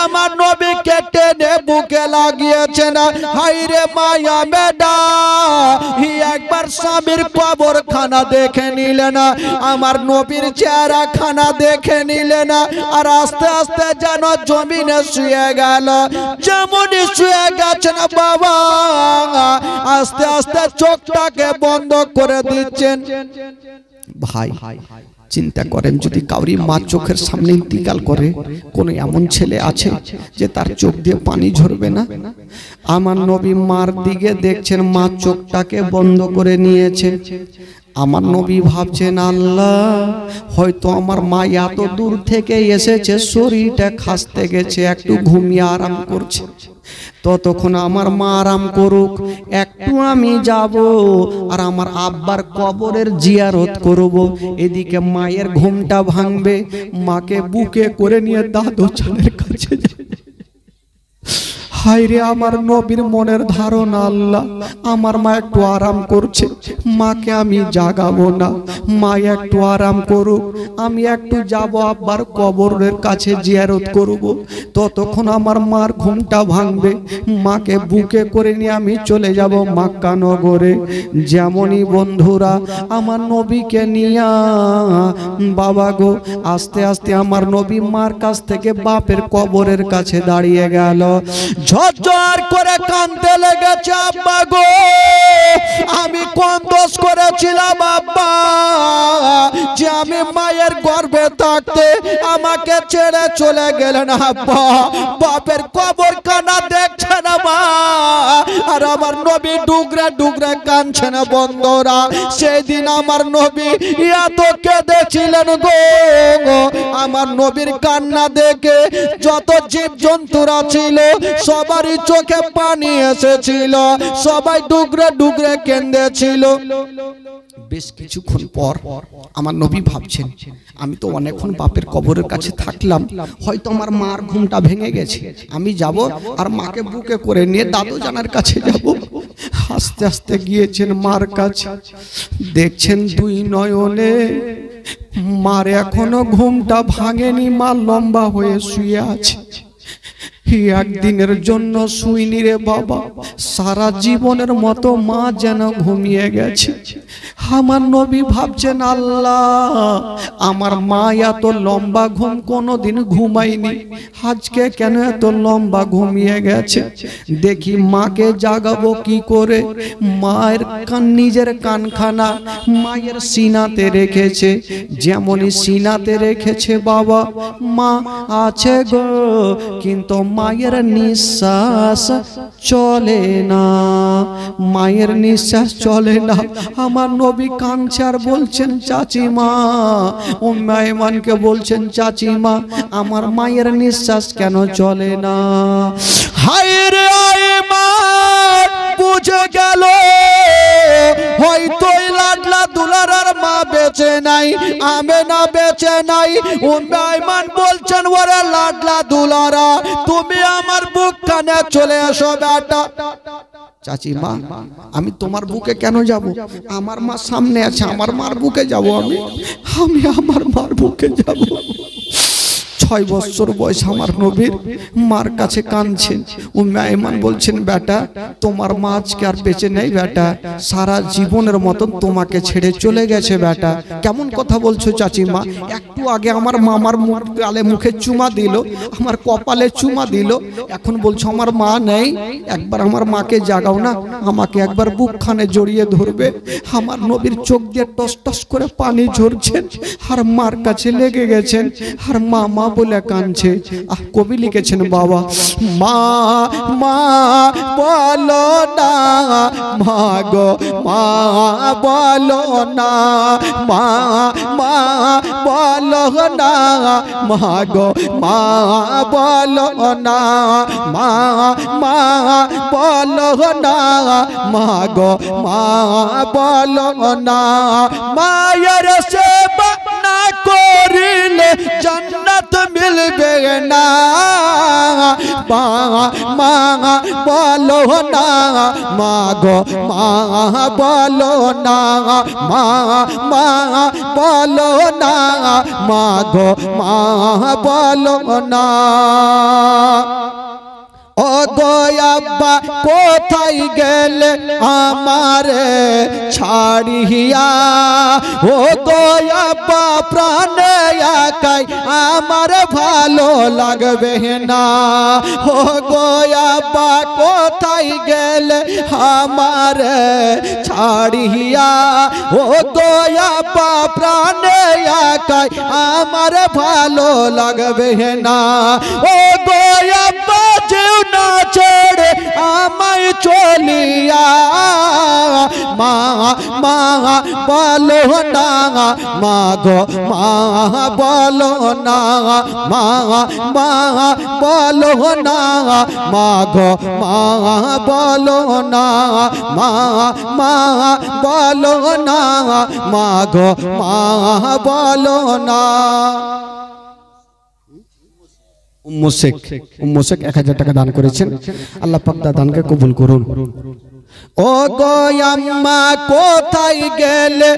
আমার নবীকে টেনে বুকে লাগিয়েছে না। হাই রে মায়া বেটা, একবার স্বামীর কবর খানা দেখে নিলে না, আমার নবীর চেহারা খানা দেখে নিলে না, আর আস্তে আস্তে যেন জমিনে শুয়ে গেল। যেমনই শুয়ে গেছে না বাবা, আস্তে আস্তে চোখটাকে বন্ধ করে দিচ্ছেন। ভাই চিন্তা করেন, যদি কাউরি মা চোখের সামনে ইন্তিকাল করে, কোন এমন ছেলে আছে যে তার চোখ দিয়ে পানি ঝরবে না? আমার নবী মার দিকে দেখছেন, মা চোখটাকে বন্ধ করে নিয়েছে। আমার নবী ভাবছেন, আল্লাহ হয়তো আমার মা এত দূর থেকে এসেছে, শরীরটা খাসতে গেছে, একটু ঘুমিয়ে আরাম করছে, ততক্ষণ আমার মা আরাম করুক, একটু আমি যাব আর আমার আব্বার কবরের জিয়ারত করব। এদিকে মায়ের ঘুমটা ভাঙবে, মাকে বুকে করে নিয়ে দাদু চালের কাছে যাবে। হায় রে আমার নবীর মনের ধারণা, আল্লাহ আমার মা একটু আরাম করছে, মাকে আমি জাগাবো না, মা একটু আরাম করুক, আমি একটু যাব আব্বার কবরের কাছে জিয়ারত করব, ততক্ষণ আমার মার ঘুমটা ভাঙবে, মাকে বুকে করে নিয়ে আমি চলে যাব মক্কা নগরে। যেমনই বন্ধুরা আমার নবীকে নিয়া বাবা গো আস্তে আস্তে আমার নবী মার কাছ থেকে বাপের কবরের কাছে দাঁড়িয়ে গেল। ঝরঝর করে কাঁদতে লেগেছে, আব্বা গো আমি কোন দোষ করেছিলাম আব্বা, যে আমি মায়ের গর্ভে থাকতে আমাকে ছেড়ে চলে গেলেন আব্বা। বাপের কবর কানা দেখছে না মা, আর আমার নবী ডুগরে ডুগরে কাঁদছে না। বন্ধুরা সেই দিন আমার নবী এত কেঁদেছিলেন গো, আমার নবীর কান্না দেখে যত জীব জন্তুরা ছিল সবারই চোখে পানি এসেছিল, সবাই ডুগরে ডুগরে কেঁদেছিল। বেশ কিছুক্ষণ পর আমার নবী ভাবছেন, আমি তো অনেকক্ষণ বাপের কবরের কাছে থাকলাম, হয়তো আমার মার ঘুমটা ভেঙে গেছে, আমি যাব আর মাকে বুকে করে নিয়ে দাদু জানার কাছে যাব। আস্তে আস্তে গিয়েছেন মার কাছে, দেখছেন দুই নয়নে মার এখনো ঘুমটা ভাঙেনি, মা লম্বা হয়ে শুয়ে আছে। একদিনের জন্য শুইনি রে বাবা, সারা জীবনের মতো মা যেন ঘুমিয়ে গেছে। আমার নবী ভাবছেন, আল্লাহ আমার মা এত লম্বা ঘুম কোনোদিন ঘুমায়নি, আজকে কেন এত লম্বা ঘুমিয়ে গেছে? দেখি মাকে জাগাবো কি করে। মায়ের নিজের কানখানা মায়ের সিনাতে রেখেছে, যেমনই সিনাতে রেখেছে বাবা মা আছে গো, কিন্তু মায়ের নিঃশ্বাস চলে না। মায়ের নিঃশ্বাস চলে না। আমার নবী কাঁদছে আর বলছেন চাচিমা, উম্মে আইমানকে বলছেন চাচিমা আমার মায়ের নিঃশ্বাস কেন চলে না? হায় রে আইমান বুঝে গেল হয়তো লাডলা দুলারার মা বেঁচে নাই, আমেনা বেঁচে নাই। উম্মে আইমান বলছেন ওরে লাডলা দুলারা তুমি আমার বুক কানে চলে এসো বেটা। চাচিমা আমি তোমার বুকে কেন যাব? আমার মা সামনে আছে, আমার মার বুকে যাব। আমি আমার মার বুকে যাব। 6 বছর বয়স আমার নবীর মার কাছে কাঁদছেন। উম্মে আইমান বলছেন বেটা তোমার মা আজকে আর বেঁচে নেই বেটা, সারা জীবনের মতন তোমাকে ছেড়ে চলে গেছে বেটা। কেমন কথা বলছো চাচিমা? একটু আগে আমার মামার গালে মুখে চুমা দিল, আমার কপালে চুমা দিল, এখন বলছো আমার মা নেই। একবার আমার মাকে জাগাও না, আমাকে একবার বুকখানে জড়িয়ে ধরবে। আমার নবীর চোখ দিয়ে টস টস করে পানি ঝরছেন আর মার কাছে লেগে গেছেন আর মা মা বলে কাঁদছে। কবি লিখেছেন বাবা মা মা বলো না, মা গো মা বলো না, মা মা বলো না, মা গো মা বলো না, মা মা বলো না, মা গো মা বলো না। মায়ের সেবা না করিলে জান্নাত মিলবে না। মা মা বলো না, মা গো মা বলো না, মা মা বলো না, মা গো মা বলো না। ও গো আব্বা কোথায় গেলে আমারে ছাড়িয়া? ও গো আব্বা প্রাণে একাই আমার ভালো লাগবে না। ও গো আব্বা কোথায় গেলে আমারে ছাড়িয়া? ও গো আব্বা প্রাণে একাই আমার ভালো লাগবে না। ও গো আব্বা যেও না ছেড়ে আমায় চলিয়া, মা মা বলো না, মা গো মা বলো না, মা মা বলো না, মা গো মা বলো না, মা মা বলো না, মা গো মা বলো না। উম্মে শেখ 1000 টাকা দান করেছেন, আল্লাহ পাক তার দানকে কবুল করুন। ও গো আম্মা কোথায় গেলে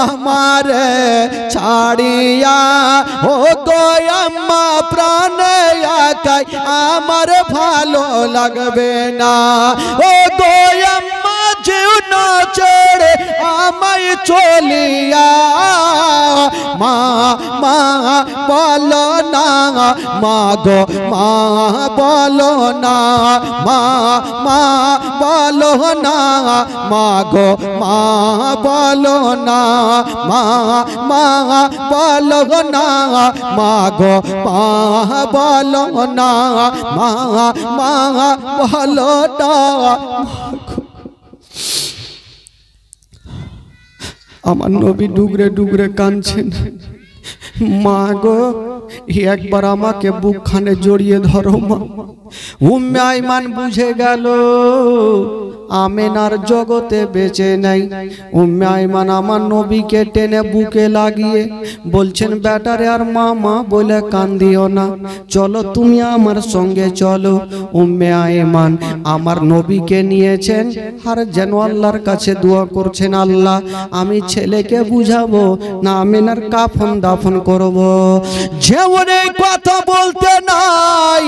আমারে ছাড়িয়া? ও গো আম্মা প্রাণে একাই আমার ভালো লাগবে না। ও গো আম্মা যেও না ছেড়ে আমায় চলিয়া, মা মা বলো না, মা গো মা বলো না, মা মা বলো না, মা গো মা বলো না, মা মা বলো না, মা গো মা বলো না, মা মা বলো না। আমার নবী ডুগরে ডুগরে কাঁদছেন। মা গো একবার আমাকে বুকখানে জড়িয়ে ধরো মা। উম্মে আইমান বুঝে গেল আমেনার জগতে বেঁচে নাই। উম্মে আইমান আমার নবীকে টেনে বুকে লাগিয়ে বলছেন বেটারে আর মা বলে কান্দিও না, চলো তুমি আমার সঙ্গে চলো। উম্মে আইমান আমার নবীকে নিয়েছেন আর যেন আল্লাহর কাছে দোয়া করছেন, আল্লাহ আমি ছেলেকে বুঝাবো না আমেনার কাফন দাফন করব। যেমন এই কথা বলতে নাই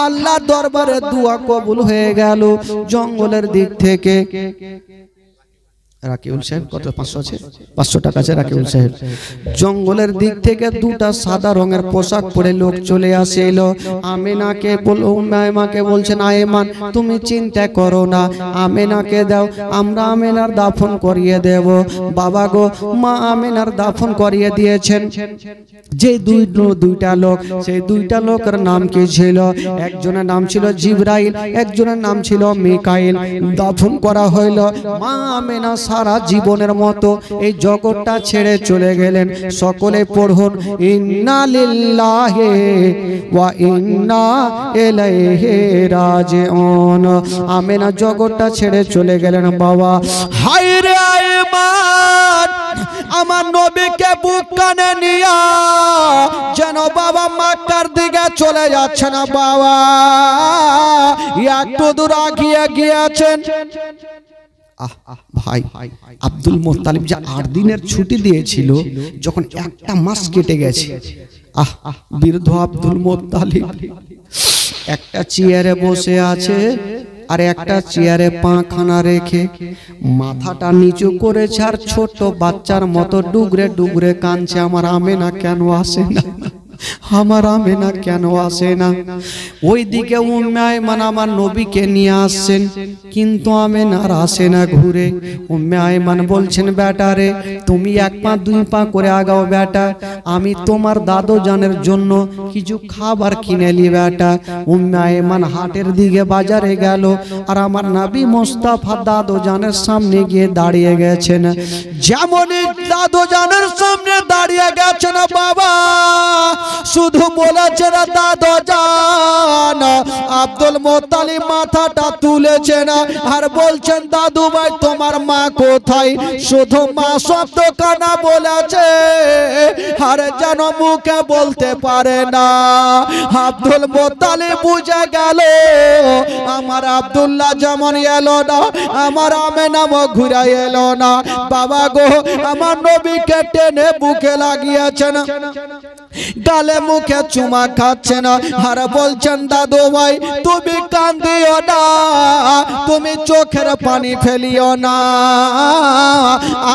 আল্লাহ দরবারে দোয়া কবুল হয়ে গেল। জঙ্গলের দিক থেকে রাকিউল সাহেব কত 500 আছে 500 টাকা আছে রাকিউল সাহেব। জঙ্গলের দিক থেকে দুটা সাদা রঙের পোশাক পরে লোক চলে আসিল। আমেনাকে উম্মাইমাকে বলছেন, আয়েমান তুমি চিন্তা করো না, আমেনাকে দাও, আমরা আমেনার দাফন করিয়ে দেব। বাবা গো, মা আমেনার দাফন করিয়ে দিয়েছেন। যে দুইটা লোক, সেই দুইটা লোকের নাম কি ছিল? একজনের নাম ছিল জিবরাইল, একজনের নাম ছিল মিকাইল। দাফন করা হইল। মা আমেনা সারা জীবনের মতো এই জগৎটা ছেড়ে চলে গেলেন। সকলে পড়ুন, ইন্না লিল্লাহি ওয়া ইন্না ইলাইহি রাজিউন। আমেনা জগৎটা ছেড়ে চলে গেলেন। বাবা, হায় রে আয়েমান, আমার নবীকে বুক কানে নিয়া যেন বাবা মক্কার দিকে চলে যাচ্ছে না। বাবা একটু দূর আগিয়ে গিয়েছেন। ভাই, আব্দুল মুত্তালিব যে 8 দিনের ছুটি দিয়েছিল, যখন একটা মাস কেটে গেছে, বৃদ্ধ আব্দুল মুত্তালিব একটা চেয়ারে বসে আছে, আর একটা চেয়ারে পাখানা রেখে মাথাটা নিচু করেছে, আর ছোট বাচ্চার মতো ডুগরে ডুগরে কাঁদছে, আমার আমেনা কেন আসে না, আমার আমেনা কেন আসে না। ওইদিকে উম্মে আয়মান আমার নবীকে নিয়ে আসছেন, কিন্তু আমেনার আসে না ঘুরে। উম্মে আয়মান বলছেন, বেটা রে, তুমি 1 পা 2 পা করে আগাও বেটা, আমি তোমার দাদু জানের জন্য কিছু খাবার কিনে নি বেটা। উম্মে আয়মান হাটের দিকে বাজারে গেল, আর আমার নবী মুস্তাফা দাদু জানের সামনে গিয়ে দাঁড়িয়ে গেছেন। যেমনই দাদু জানের সামনে দাঁড়িয়ে গেছেন, বাবা শুধু বলেছেন দাদু জান। আব্দুল মুত্তালিব মাথাটা তুলেছেন আর বলছেন, দাদু ভাই তোমার মা কোথায়? শুধু মা শব্দ কানা বলেছে, আর যেন মুখে বলতে পারে না। আব্দুল মুত্তালিব বুঝে গেল, আমার আব্দুল্লাহ যেমন এলো না, আমার আমেনাও ঘুরে এলো না। বাবা গো, আমার নবীকে টেনে বুকে লাগিয়েছেন, গালে মুখে চুমা খাচ্ছেন, আর বলছেন, দাদু ভাই তুমি কান্দিও না, তুমি চোখের পানি ফেলিও না,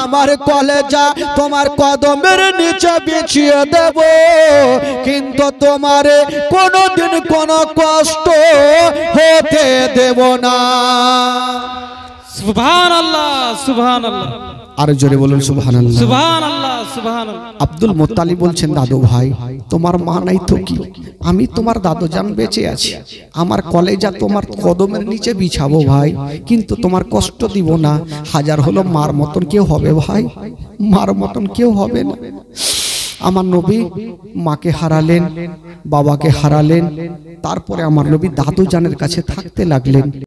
আমার কলেজা তোমার কদমের নিচে বিছিয়ে দেব, কিন্তু তোমারে কোনোদিন কোনো কষ্ট হতে দেব না। সুবহানাল্লাহ, সুবহানাল্লাহ। আর জোরে বলুন সুবহানাল্লাহ, সুবহানাল্লাহ, সুবহানাল্লাহ। আব্দুল মুত্তালিব বলছেন, দাদু ভাই তোমার মা নাই তো কি, আমি তোমার দাদু জান বেঁচে আছি, আমার কলেজা তোমার কদমের নিচে বিছাবো ভাই, কিন্তু তোমার কষ্ট দিব না। হাজার হলো মার মতন কেউ হবে ভাই, মার মতন কেউ হবে না। আমার নবী মাকে হারালেন, বাবাকে হারালেন, তারপরে আমার নবী দাদু জানের কাছে থাকতে লাগলেন।